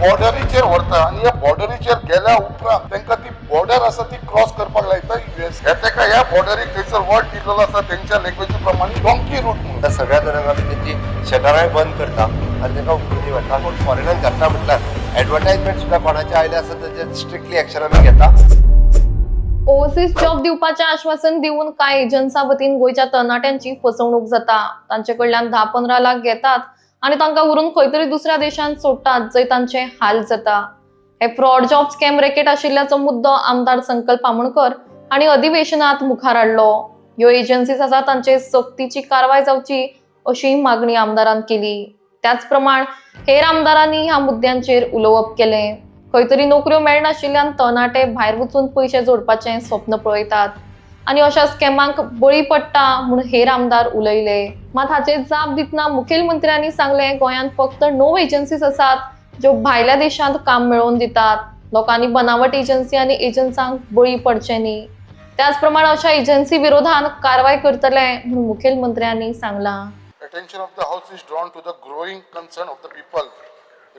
बॉर्डरीचेर व्हरता आनी ह्या बॉर्डरीचेर गेल्या उपरांत तांकां ती बॉर्डर आसा ती क्रॉस करपाक लायता युएस. हे ताका ह्या बॉर्डरीक थंयसर वर्ड दिल्लो आसा तेंच्या लँग्वेजी प्रमाणे डॉंकी रूट म्हणून. सगळ्या जाणांक आमी तेंची शटरांय बंद करता आनी तांकां उखलून व्हरता. पूण फॉरेनान घातला म्हटल्यार एडवर्टायजमेंट सुद्दां कोणाचे आयले आसा ताचेर स्ट्रिक्टली एक्शन आमी घेता. ओवरसीज जॉब दिवपाचे आश्वासन दिवन कांय एजन्सा वतीन गोंयच्या तरणाट्यांची फसवणूक जाता. तांचे कडल्यान 10-15 लाख घेतात आनी तांकां व्हरून खंय तरी दुसऱ्या देशांत सोडटात जंय तांचे हाल जाता. हे फ्रॉड जॉब स्कॅम रॅकेट आशिल्ल्याचो मुद्दो आमदार संकल्प आमोणकर हांणी अधिवेशनात मुखार हाडलो. ह्यो एजन्सीज आसा तांचेर सक्तीची कारवाय जावची अशी मागणी आमदारान केली. त्याच प्रमाण हेर आमदारांनी ह्या मुद्द्यांचेर उलोवप केलें. खंय तरी नोकऱ्यो मेळनाशिल्ल्यान तरणाटे भायर वचून पयशे जोडपाचें स्वप्न पळयतात आनी अशा स्कॅमांक बळी पडटा म्हूण हेर आमदार उलयले. मात हाचेर जाप दितना मुखेलमंत्र्यांनी सांगलें गोंयांत फक्त 9 एजन्सीज आसात ज्यो भायल्या देशांत काम मेळोवन दितात. लोकांनी बनावट एजन्सी आनी एजन्सांक बळी पडचे न्ही. त्याच प्रमाण अशा एजन्सी विरोधात कारवाय करतले म्हूण मुखेलमंत्र्यांनी सांगलां. Attention of the House is drawn to the growing concern of the people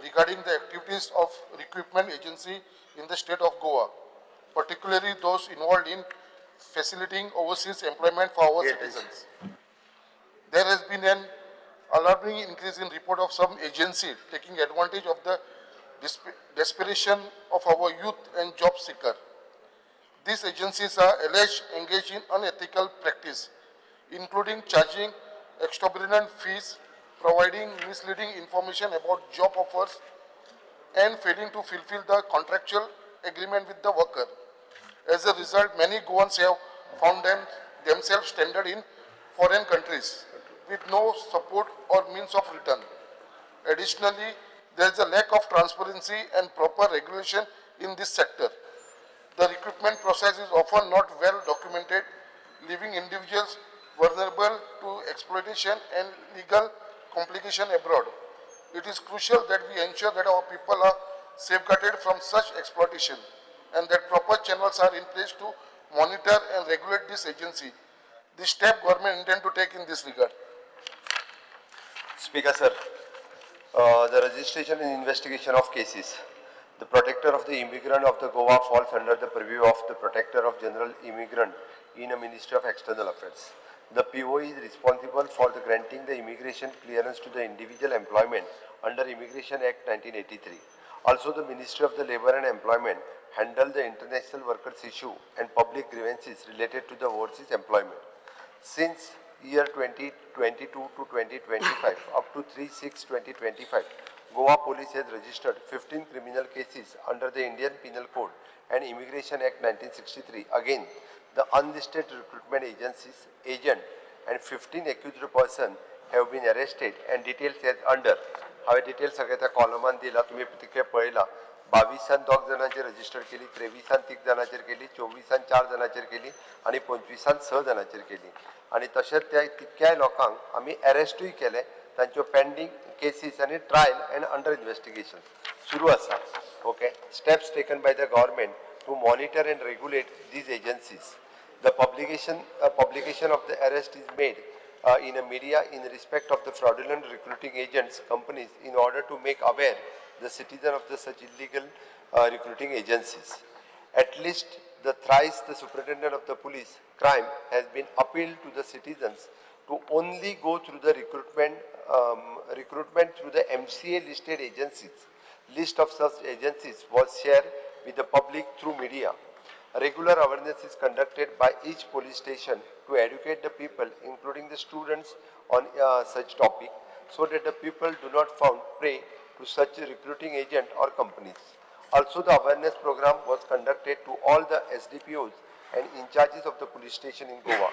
regarding the activities of recruitment agency in the state of Goa, particularly those involved in facilitating overseas employment for our citizens. There has been an alarming increase in report of some agency taking advantage of the desperation of our youth and job seeker. These agencies are alleged engaged in unethical practice, including charging exorbitant fees, providing misleading information about job offers, and failing to fulfill the contractual agreement with the worker. As a result, many Goans have found themselves stranded in foreign countries with no support or means of return. Additionally, there is a lack of transparency and proper regulation in this sector. The recruitment process is often not well documented, leaving individuals vulnerable to exploitation and legal complication abroad. It is crucial that we ensure that our people are safeguarded from such exploitation and that proper channels are in place to monitor and regulate this agency. The step government intend to take in this regard. Speaker sir, the registration and investigation of cases. The protector of the immigrant of the Goa falls under the purview of the protector of general immigrant in a Ministry of External Affairs. The PO is responsible for the granting the immigration clearance to the individual employment under Immigration Act 1983. Also, the Ministry of the Labour and Employment handle the international workers issue and public grievances related to the overseas employment. Since year 2022 to 2025, up to 3/6/2025, Goa Police has registered 15 criminal cases under the Indian Penal Code and Immigration Act 1963 against the unlisted recruitment agencies, agent and 15 accused person have been arrested and details as under. हांवें detail सगळ्या त्या कॉलमान दिला, तुम्ही तिकडे पळयला. 22 दोग जाणांचेर register केली, 23 3 जाणांचेर केली, 24 4 जाणांचेर केली आणि 25 6 जाणांचेर केली. आणि तशेंच त्या तितक्याय लोकांक आमी अरेस्टूय केले. तांच्यो पेंडिंग केसीस आणि ट्रायल अँड अंडर इन्व्हेस्टिगेशन सुरू आसा. Okay, steps taken by the government to monitor and regulate these agencies. The publication of the arrest is made in a media in respect of the fraudulent recruiting agents companies in order to make aware the citizen of the such illegal recruiting agencies. At least the thrice the superintendent of the police crime has been appealed to the citizens to only go through the recruitment through the MCA listed agencies. List of such agencies was shared with the public through media. Regular awareness is conducted by each police station to educate the people, including the students, on such topic, so that the people do not fall prey to such recruiting agent or companies. Also, the awareness program was conducted to all the SDPOs and in charges of the police station in Goa,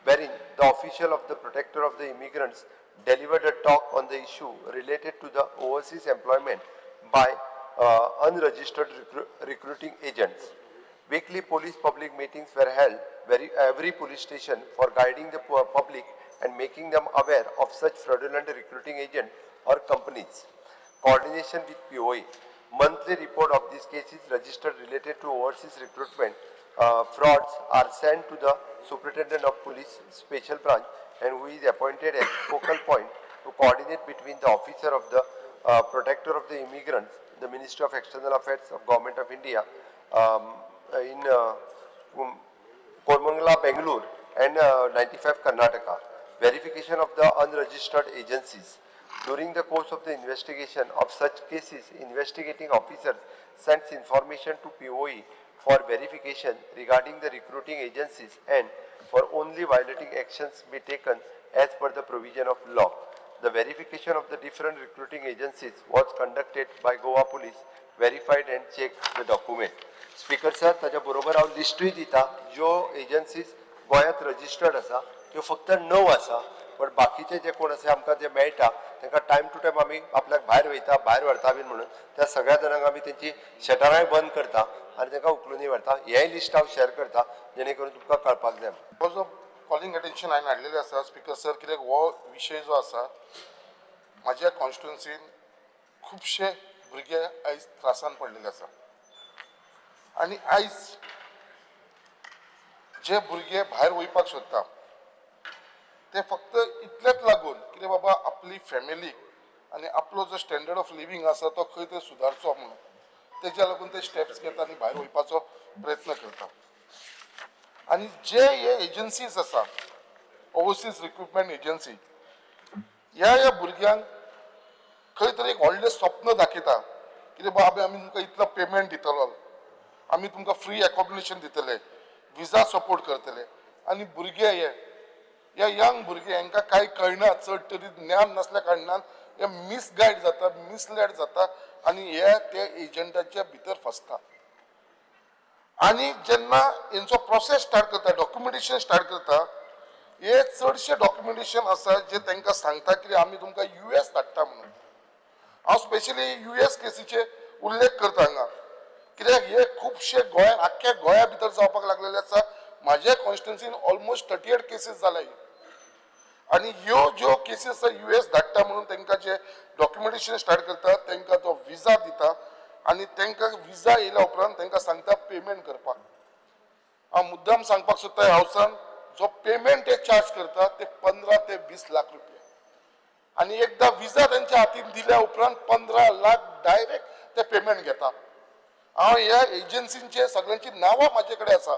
wherein the official of the protector of the immigrants delivered a talk on the issue related to the overseas employment by unregistered recruiting agents. Weekly police public meetings were held every police station for guiding the public and making them aware of such fraudulent recruiting agent or companies. Coordination with POA. Monthly report of these cases registered related to overseas recruitment frauds are sent to the Superintendent of Police Special Branch, and who is appointed as focal point to coordinate between the officer of the protector of the immigrants, the Ministry of External Affairs of Government of India in Kormangala, Bangalore and 95 Karnataka. Verification of the unregistered agencies. During the course of the investigation of such cases, investigating officers sends information to POE for verification regarding the recruiting agencies and for only violating actions be taken as per the provision of law. The verification of the different recruiting agencies was conducted by Goa Police, verified and checked the document. Speaker sir, ताच्या बरोबर हांव लिस्टूय दिता ज्यो agencies गोंयांत registered आसा त्यो फक्त 9 आसा पण बाकीचे जे कोण आसा आमकां जे मेळटा तांकां टायम टू टायम आमी आपल्याक भायर व्हरता बीन म्हणून त्या सगळ्या जाणांक आमी तेंची शटरांय बंद करता आनी तांकां उखलूनय व्हरता हेय लिस्ट हांव शेअर करता जेणे करून तुमकां कळपाक जाय. बिकॉज ऑफ कॉलिंग अटेन्शन हांवें हाडलेलें आसा स्पिकर सर कित्याक हो विशय जो आसा म्हाज्या कॉन्स्टिट्युएन्सीन खुबशे भुरगे आयज त्रासान पडलेले आसा आनी आयज जे भुरगे भायर वयपाक सोदता ते फक्त इतलेच लागून कितें बाबा आपली फॅमिली आनी आपलो जो स्टँडर्ड ऑफ लिव्हिंग आसा तो खंय तरी सुदारचो म्हणून तेज्या लागून ते स्टेप्स घेता आनी भायर वयपाचो प्रयत्न करता. आनी जे हे एजन्सीज आसा ओवरसीज रिक्रुटमेंट एजन्सी ह्या भुरग्यांक खंय तरी एक व्हडलें स्वप्न दाखयता कितें बाबा आमी तुमकां इतलो पेमेंट दितलो आमी तुमकां फ्री एकोमोडेशन दितले विजा सपोर्ट करतले आनी भुरगे हे यंग भुरगे हांकां कांय कळना चड तरी ज्ञान नासल्या कारणान हे मिसगायड जाता मिसलेड जाता आनी हे ते एजंटाच्या भितर फसता. आनी जेन्ना हेंचो प्रोसेस स्टार्ट करता डॉक्युमेंटेशन स्टार्ट करता हे चडशे डॉक्युमेंटेशन आसा जे तांकां सांगता की आमी तुमकां US धाडटा म्हणून. हांव स्पेशली US केसीचे उल्लेख करता हांगा कित्याक हे खुबशे गोंयान आख्ख्या गोंया भितर जावपाक लागलेले आसा. म्हाज्या कॉन्स्टिट्युएन्सीन ऑलमोस्ट 38 केसीस जाला आनी ह्यो ज्यो केसीस आसा US धाडटा म्हणून तांकां जे डॉक्युमेंटेशन स्टार्ट करता तांकां तो विजा दिता आनी तांकां विजा येयल्या उपरांत तांकां सांगता पेमेंट करपाक. हांव मुद्दाम सांगपाक सोदता ह्या हावसान जो पेमेंट ते चार्ज करता ते 15 ते 20 लाख रुपया आनी एकदां विजा तांच्या हातीन दिल्या उपरांत 15 लाख डायरेक्ट ते पेमेंट घेता. हांव ह्या एजन्सींचे सगळ्यांची नांवां म्हाजे कडेन आसा.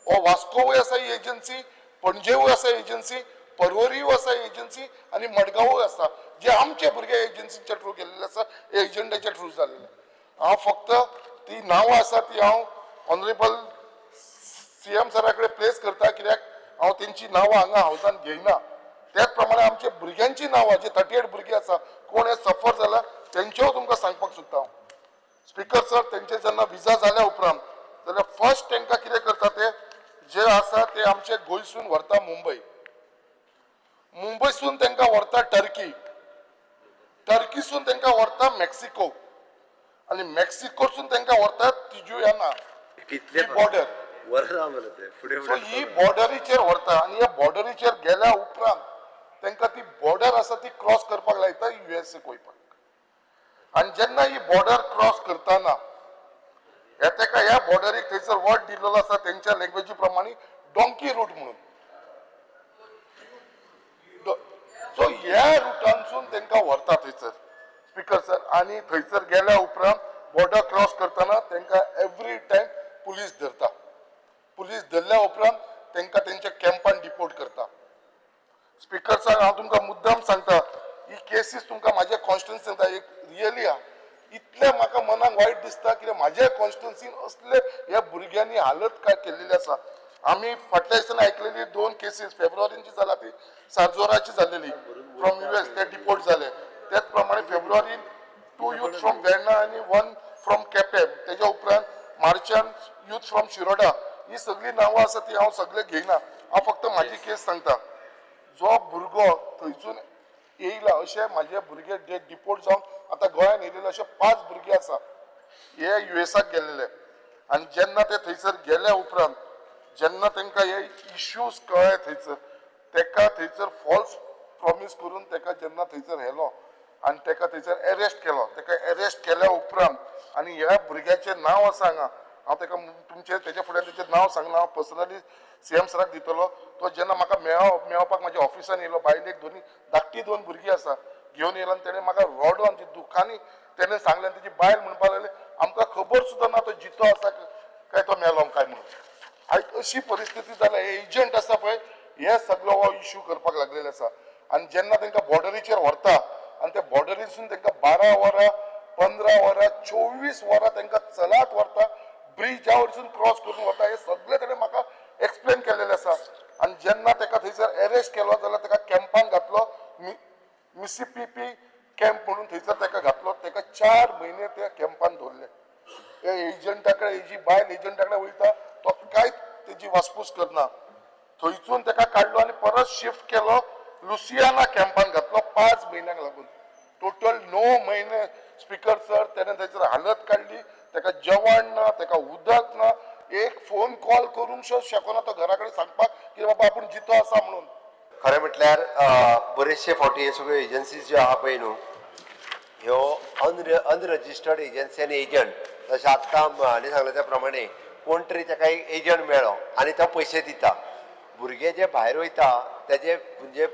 हो वास्कोवूय आसा ही एजन्सी, पणजेवूय आसा एजन्सी, परवरीय आसा एजन्सी आनी मडगांवूय आसा जे आमचे भुरगे एजन्सीच्या थ्रू गेल्ले आसा एजंटाच्या थ्रू जाल्ले. हांव फक्त ती नांवां आसा ती हांव ऑनरेबल CM सरा कडेन प्लेस करता कित्याक हांव तेंची नांवां हांगा हावसान घेयना. त्याच प्रमाणे आमच्या भुरग्यांची नांवां जे 38 भुरगे आसा कोण हे सफर जाला तेंच्यो तुमकां सांगपाक सोदता हांव. स्पीकर सर तेंचे जेन्ना विजा जाल्या उपरांत जाल्यार फर्स्ट तांकां कितें करता ते जे आसा ते आमचे गोंयसून व्हरता मुंबयसून तांकां व्हरता टर्कीसून तांकां व्हरता मेक्सिको आनी मेक्सिकोसून तांकां व्हरता तिजुयाना बॉर्डर. सो ही बॉर्डरीचेर व्हरता आनी ह्या बॉर्डरीचेर गेल्या उपरांत तांकां ती बॉर्डर आसा ती क्रॉस करपाक लायता USA वयपाक. आनी जेन्ना ही बॉर्डर क्रॉस करतना ताका ह्या बॉर्डरीक थंयसर वर्ड दिल्लो आसा तेंच्या लँग्वेजी प्रमाणे डॉंकी रूट म्हणून. सो ह्या रुटांसून तांकां व्हरता थंयसर स्पीकर सर आनी थंयसर गेल्या उपरांत बॉर्डर क्रॉस करतना तांकां एवरी टायम पुलीस धरता. पुलीस धरल्या उपरांत तांकां तेंच्या कॅम्पान डिपोर्ट करता. स्पीकर सर हांव तुमकां मुद्दाम सांगता ही केसीस तुमकां म्हाज्या कॉन्स्टिट्युएन्सीन सांगता एक रियली आहा इतलें म्हाका मनाक वायट दिसता कित्याक म्हाज्या कॉन्स्टिट्युएन्सीन असले ह्या भुरग्यांनी हालत काय केल्लेली आसा. आमी फाटल्या दिसांनी आयकलेली 2 केसीस फेब्रुवारीन जी जाला ती सारजोराची जाल्लेली फ्रॉम US ते डिपोर्ट जाले. त्याच प्रमाणे फेब्रुवारीन 2 यूथ फ्रॉम वेर्ना आनी 1 फ्रॉम केपें तेज्या उपरांत मार्चान यूथ फ्रॉम शिरोडा ही सगळी नांवां आसा ती हांव सगळे घेयना. हांव फक्त म्हाजी केस सांगता. जो भुरगो थंयसून येयला अशे म्हाजे भुरगे जे डिपोर्ट जावन आतां गोंयान येयलेले अशे 5 भुरगे आसा हे USाक गेल्लेले आनी जेन्ना ते थंयसर गेल्या उपरांत जेन्ना तांकां हे इश्यूज कळ्ळे थंयसर ताका थंयसर फॉल्स प्रॉमीस करून ताका जेन्ना थंयसर व्हेलो आनी ताका थंयसर अरेस्ट केलो ताका अरेस्ट केल्या उपरांत आनी ह्या भुरग्याचें नांव आसा हांगा हांव ताका तुमचे तेजे फुडें तेचें नांव सांगना हांव पर्सनली CM सराक दितलो. तो जेन्ना म्हाका मेळपाक म्हाज्या ऑफिसान येयलो बायलेक दोनी धाकटी 2 भुरगीं आसा घेवन येयलो आनी तेणें म्हाका रडोन दुखांनी तेणें सांगलें तेजी बायल म्हणपाक लागली आमकां खबर सुद्दां ना तो जितो आसा काय तो मेलो काय म्हणून। आयज अशी परिस्थिती जाल्या हे एजंट आसा पळय हे सगळो हो इश्यू करपाक लागलेले आसा आनी जेन्ना तांकां बॉर्डरीचेर व्हरता आनी त्या बॉर्डरीसून तांकां 12 वरां 15 वरां 24 वरां तांकां चलात व्हरता ब्रिजा वयरसून क्रॉस करून व्हरता हे सगळे ताणें म्हाका एक्सप्लेन केलेले आसा आनी जेन्ना ताका थंयसर अरेस्ट केलो जाल्यार ताका कॅम्पान घातलो मिसिसिपी कॅम्प म्हणून थंयसर ताका घातलो ताका 4 म्हयने त्या कॅम्पान दवरले। हे एजंटा कडेन हेजी बायल एजंटा कडेन वयता तो कांयच तेजी वासपूस करना थंयसून ताका काडलो आनी परत शिफ्ट केलो लुसियाना कॅम्पान घातलो 5 म्हयन्यांक लागून टोटल 9 म्हयने स्पीकर सर तेणें थंयसर हालत काडली ताका जेवण ना ताका उदक ना एक फोन कॉल करूंक शकना तो घरा कडेन सांगपाक की बाबा आपूण जितो आसा म्हणून। खरें म्हटल्यार बरेचशे फावटी हे सगळ्यो एजन्सीज ज्यो आहा पळय न्हू ह्यो अनरजिस्टर्ड एजन्सी आनी एजंट जशें आत्तां हांणी सांगले त्या प्रमाणे कोण तरी ताका एक एजंट मेळ्ळो आनी तो पयशे दिता भुरगे जे भायर वयता तेजे म्हणजे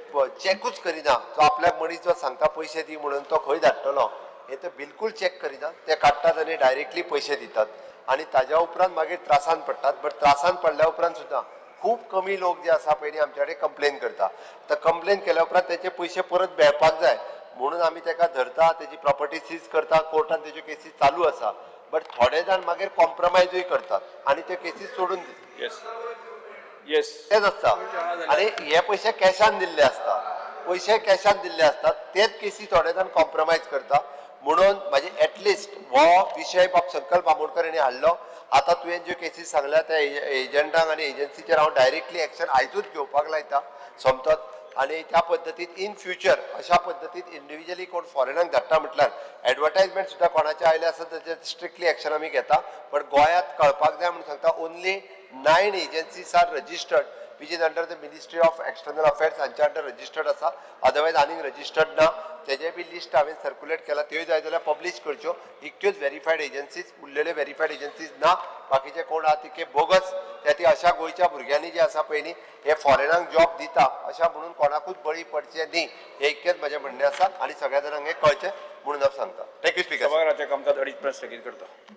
चॅकूच करिना तो आपल्याक मनीस जो सांगता पयशे दी म्हणून तो खंय धाडटलो हे तो बिलकुल चॅक करिना ते काडटात आनी डायरेक्टली पयशे दितात आनी ताज्या उपरांत मागीर त्रासान पडटात बट त्रासान पडल्या उपरांत सुद्दां खूब कमी लोक जे आसा पळय न्ही आमचे कडेन कंप्लेन करता तर कंप्लेन केल्या उपरांत तेचे पयशे परत मेळपाक जाय म्हणून आमी ताका धरता तेजी प्रॉपर्टी सीज करता कोर्टान तेज्यो केसीस चालू आसा बट थोडे जाण मागीर कॉम्प्रमायजूय करतात आनी त्यो केसीस सोडून दितात तेच आसता आनी हे पयशे कॅशान दिल्ले आसता पयशे कॅशान दिल्ले असतात तेच केसी थोडे जाण कॉम्प्रमायज करता म्हणून म्हाजे एटलिस्ट हो विशय बाब संकल्प आमोणकर हांणी हाडलो आतां तुवें ज्यो केसीस सांगल्या त्या एजंटांक आनी एजन्सीचेर हांव डायरेक्टली एक्शन आयजूच घेवपाक लायता सोमतोच आनी त्या पद्दतीन इन फ्युचर अशा पद्दतीन इंडिविज्युअली कोण फॉरेनाक धाडटा म्हटल्यार एडवर्टायजमेंट सुद्दां कोणाचे आयले आसत ताचेर स्ट्रिक्टली एक्शन आमी घेता बट गोंयांत कळपाक जाय म्हणून सांगता only 9 agencies are registered which is under the Ministry of External Affairs हांच्या अंडर रजिस्टर्ड आसा अदरवायज आनीक रजिस्टर्ड ना तेजे बी लिस्ट हांवें सर्क्युलेट केला त्यो जाय जाल्यार पब्लीश करच्यो इतक्योच व्हेरीफायड एजन्सीज उरलेले व्हेरीफायड एजन्सीज ना बाकीचे कोण आहा तिके बोगस ती अशा गोंयच्या भुरग्यांनी जे आसा पळय न्ही हे फॉरेनाक जॉब दिता अशा म्हणून कोणाकूच बळी पडचे न्ही हे इतकेच म्हजें म्हणणें आसा आनी सगळ्या जाणांक हें कळचें म्हणून हांव सांगता थँक्यू स्पीकर सभागृहाचें कामकाज 2:30 स्थगीत करता